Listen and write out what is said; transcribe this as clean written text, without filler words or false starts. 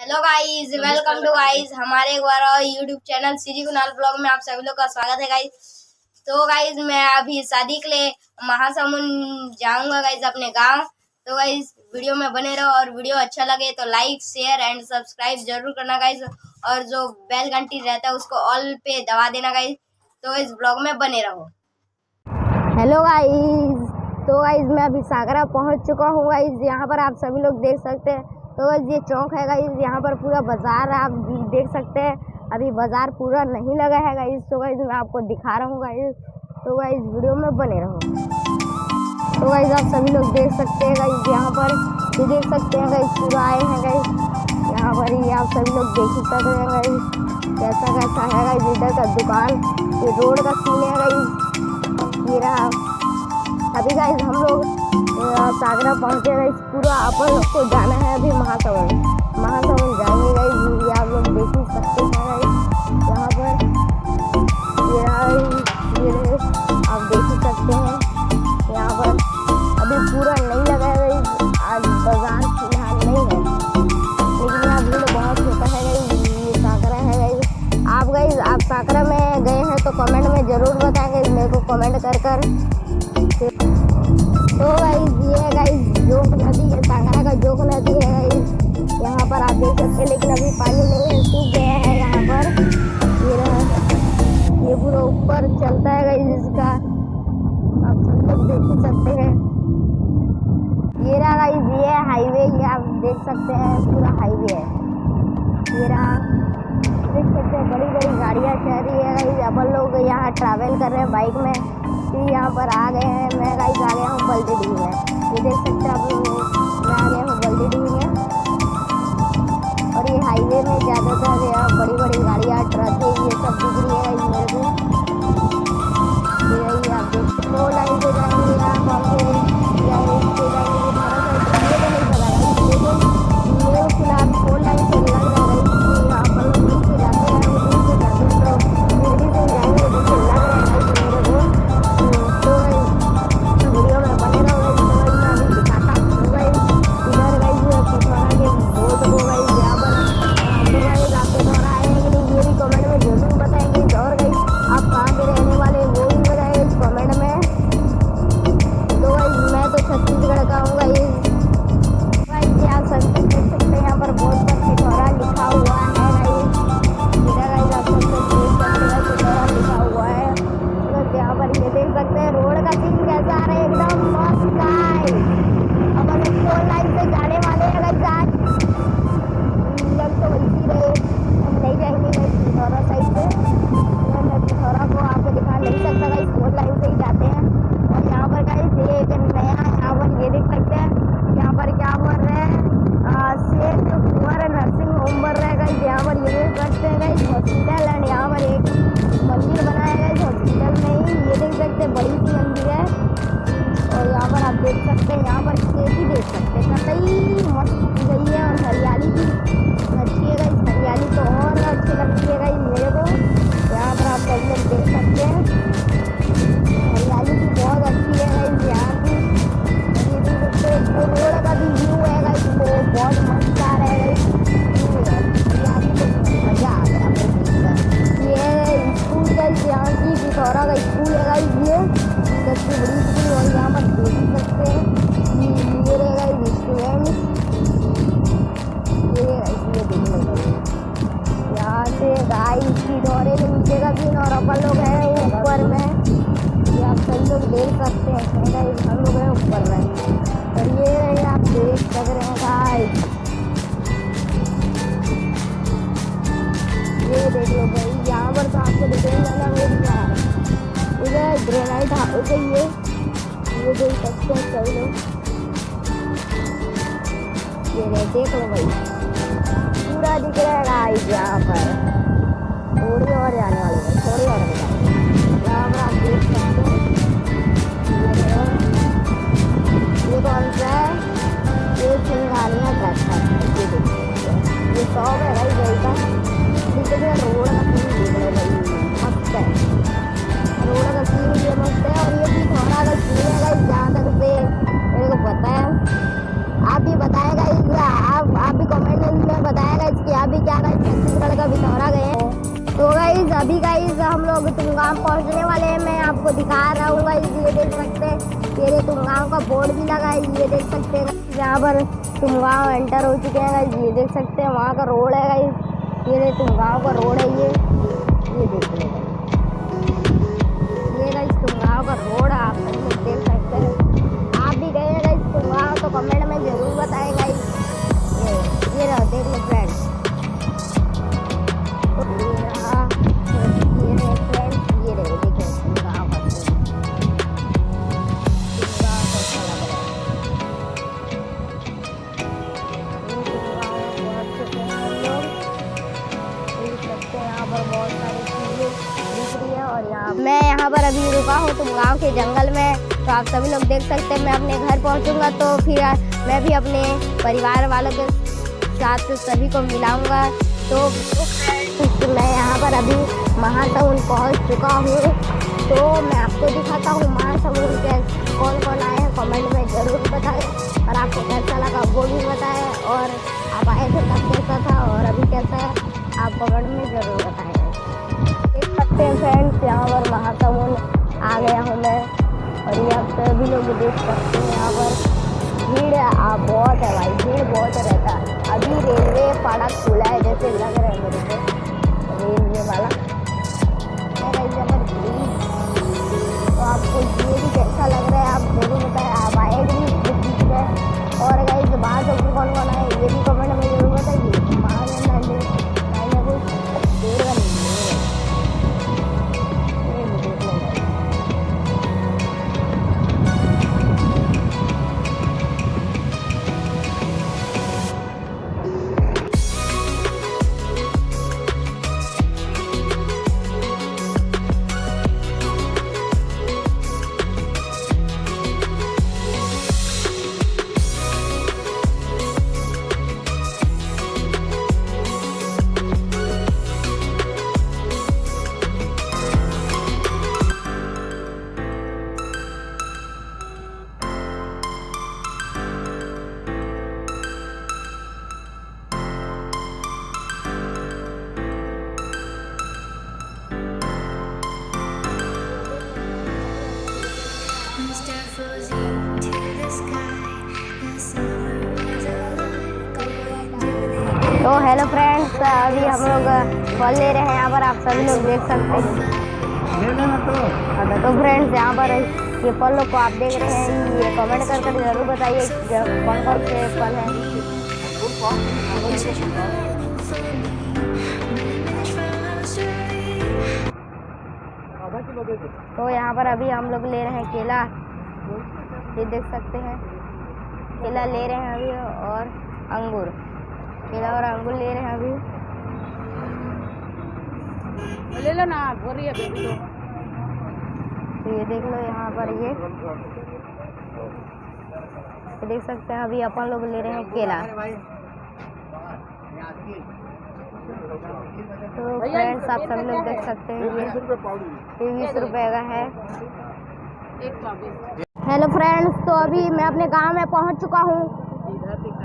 Hello guys, welcome to guys हमारे एक बार और YouTube channel Shri Kunal blog में आप सभी लोग का स्वागत है गाइस। तो गाइस मैं अभी शादी के लिए महासमुंद जाऊंगा गाइस अपने गांव। तो गाइस वीडियो में बने रहो और वीडियो अच्छा लगे तो लाइक शेयर एंड सब्सक्राइब जरूर करना गाइस, और जो बेल घंटी रहता है उसको ऑल पे दबा देना गाइस। तो इस ब्लॉग में बने रहो। हेलो गाइस, तो गाइस मैं अभी सागरा पहुंच चुका हूँ गाइस। यहाँ पर आप सभी लोग देख सकते हैं। तो गाइस ये चौक है गाइस, यहाँ पर पूरा बाजार आप देख सकते हैं। अभी बाजार पूरा नहीं लगा है गाइस, तो गाइस मैं आपको दिखा रहा हूँ गाइस। तो गाइस वीडियो में बने रहो। तो गाइस आप सभी लोग देख सकते हैं गाइस, यहाँ पर ये देख सकते हैं गाइस, पूरा आए हैं गाइस। यहाँ पर ये आप सभी लोग देख ही सकते हैं गाइस कैसा कैसा है गाइस इधर का दुकान। ये रोड का सीन है गाइस, ये रहा। अभी गाइस हम लोग सागरा पहुँचे गाइस। पूरा अपन लोग को जाना है अभी महासमुंद जाएंगे गाइस। ये आप लोग देख ही सकते हैं गाइस, यहाँ पर ये आप देख ही सकते हैं। यहाँ पर अभी पूरा नहीं लगा है गाइस, आज बाजार फिलहाल नहीं है, लेकिन यहाँ भीड़ बहुत होता है गाइस। ये सागरा है गाइस। आप सागरा में गए हैं तो कमेंट में ज़रूर बताएंगे मेरे को, कमेंट कर। तो गाइस ये गाइस जोक नदी है, सागरा का जोक नदी है गाइस। यहाँ पर आप देख सकते हैं, लेकिन अभी पानी नहीं है, सूख गया है यहाँ पर। ये पूरा ऊपर चलता है गाइस इसका, आप सब लोग देख ही सकते हैं। ये रहा गाइस, ये हाईवे, ये आप देख सकते हैं पूरा हाईवे है। ये रहा, देख सकते हैं बड़ी बड़ी गाड़ियाँ चल रही है गाइस। अपन लोग यहाँ ट्रैवल कर रहे हैं बाइक में। फिर यहाँ पर आ गए हैं, मैं गाइस आ गया हूँ बल्दी में। ये देख सकते हैं आप लोग, मैं आ गया हूँ बल्दी में। और ये हाईवे में ज़्यादातर बड़ी बड़ी गाड़ियाँ, ट्रक ये सब दिख रही है मेरे को। ये आप देख सकते हो, लाइन से जाएंगे आप हमसे जाएंगे नहीं पता है, लेकिन मेरे फिलहाल 4 लाइन से लग रहा है कि यहाँ पर लोग नीचे जाते हैं, ऊपर से जाते हैं, तो दिल्ली से जाएंगे जैसे लग रहा है मेरे को। तो वीडियो में बने रहो गाइस। मैं अभी दिखाता हूँ गाइस, इधर गाइस पिछवाड़ा के बहुत हो गाइस। यहाँ पर गाइस आपके द्वारा आएंगे नहीं, ये भी कमेंट में जरूर बताएंगे। और गाइस आप कहाँ के रहने वाले वो भी बताएंगे कमेंट में। तो गाइस मैं तो छत्तीसगढ़ का हूँ गाइस। आप सब देख सकते हैं, यहाँ पर बहुत पर पिछवाड़ा लिखा हुआ है गाइस। इधर गाइस आप सब देख सकते हैं पिछवाड़ा लिखा हुआ है। तो यहाँ पर ये देख सकते हैं रोड का सीन कैसा आ रहा है, एकदम मस्त गाइस। अब हम 4 लाइन से जाने वाले हैं गाइस। आज लग तो वैसी रहे, हम नहीं जाएंगे गाइस पिछौरा साइड से। मैं पिछौरा को आपको दिखा नहीं सकता गाइस, 4 लाइन से ही जाते हैं। और यहाँ पर गाइस ये एक नया यहाँ पर ये देख सकते हैं, यहाँ पर क्या बोल रहे हैं, सेठ कुंवर नर्सिंग होम बन रहा है गाइस। यहाँ पर ये देख सकते हैं गाइस हॉस्पिटल, एंड यहाँ पर एक मंदिर बनाया गया है हॉस्पिटल में ही। ये देख सकते हैं बड़ी सी मंदिर है। और यहाँ पर आप देख सकते हैं, यहाँ पर खेती देख सकते हैं, कतई मस्त की गई है। और हरियाली भी अच्छी है गाइस, हरियाली तो और अच्छी लगती है गाइस मेरे को। यहाँ पर आप सब लोग देख सकते हैं हरियाली भी बहुत अच्छी है गाइस यहाँ की। ये देख सकते हैं जो रोड का भी व्यू है गाइस, वो बहुत मस्त आ रहा है गाइस। हरियाली तो मजा आ गया ये स्कूल गाइस, यहाँ की पिथौरा का स्कूल है गाइस। ये सबसे बड़ी स्कूल, और यहाँ पर देख सकते हैं ये रहेगा स्टूडेंट। ये देख लो यहाँ से गाइस की दौरे के नीचे का भी, और अपन लोग हैं ऊपर में। ये आप सभी लोग देख सकते हैं गाइस, हम लोग हैं ऊपर में। और ये रहे आप देख सक रहे हैं गाइस, ये देख लो भाई। यहाँ पर तो आपको दिखेगा ना इधर ग्रेनाइट हाउस है ये देख सकते हैं सभी लोग। ये देख लो भाई, पूरा दिख रहा है गाइस। यहाँ पर थोड़ी और जाने वाली है, थोड़ी और यहाँ पर आप देख सकते हैं। ये कौन सा है, ये सिंगानिया ट्रक है। ये देखिए ये शॉप है भाई गई का। रोड का सीन देख लो भाई, मस्त है रोड का सीन, ये मस्त है। और ये भी थोड़ा का सीन है गाइस, जहाँ तक से मेरे को पता है। आप भी बताएगा, आप भी कमेंट में बताएगा तुमगांव पहुंचने वाले हैं। मैं आपको दिखा रहा हूँ गाइस, ये देख सकते हैं। ये तुमगांव का बोर्ड भी लगा है, ये देख सकते हैं। यहाँ पर तुमगांव एंटर हो चुके हैं गाइस, ये देख सकते हैं। वहाँ का रोड है गाइस, ये तुमगांव का रोड है। ये देख लो, ये गाइस तुमगांव का रोड आप देख सकते हैं। आप भी गए हैं गाइस तुमगांव तो कमेंट में जरूर बताएं गाइस। ये रहा, देख लो फ्रेंड्स, मैं यहाँ पर अभी रुका हूँ तुमगांव के जंगल में, तो आप सभी लोग देख सकते हैं। मैं अपने घर पहुँचूंगा तो फिर मैं भी अपने परिवार वालों के साथ सभी को मिलाऊंगा। तो मैं यहाँ पर अभी महासमुंद पहुँच चुका हूँ, तो मैं आपको दिखाता हूँ महासमुंद के कौन कौन आए हैं। कमेंट में ज़रूर बताएं और आपको कैसा लगा वो भी बताएं, और आप आए थे तब कैसा था और अभी कैसा है आप कमेंट में ज़रूर बताएं। देख सकते हैं फ्रेंड्स, यहाँ पर महासमुंद आ गया हूँ मैं, और ये आप सभी लोग देख सकते हैं। यहाँ पर भीड़ बहुत है भाई, भीड़ बहुत रहता है। अभी रेलवे फाटक खुला है जैसे लग रहा है मेरे को, रेलवे वाला तो आपको ये भी कैसा लग रहा है आप जरूर बताएं। आप आए भी इस बीच में, और गाइस बाहर से कौन कौन आए ये भी कमेंट में जरूर बताइए। बाहर तो हेलो फ्रेंड्स, अभी हम लोग फल ले रहे हैं। यहाँ पर आप सभी लोग देख सकते हैं। तो फ्रेंड्स यहाँ पर ये फलों को आप देख रहे हैं, ये कमेंट कर जरूर बताइए कौन कौन से फल हैं। तो यहाँ पर अभी हम लोग ले रहे हैं केला, ये देख सकते हैं। केला ले रहे हैं अभी, और अंगूर, केला और अंगूर ले रहे हैं अभी। ले लो ना, बोल रही है बेबी लो। तो ये देख लो यहाँ पर ये देख सकते हैं। अभी अपन लोग ले रहे हैं केला। तो फ्रेंड्स आप सभी लोग देख सकते हैं, ये 20 रुपये का है। हेलो फ्रेंड्स, तो अभी मैं अपने गांव में पहुंच चुका हूं।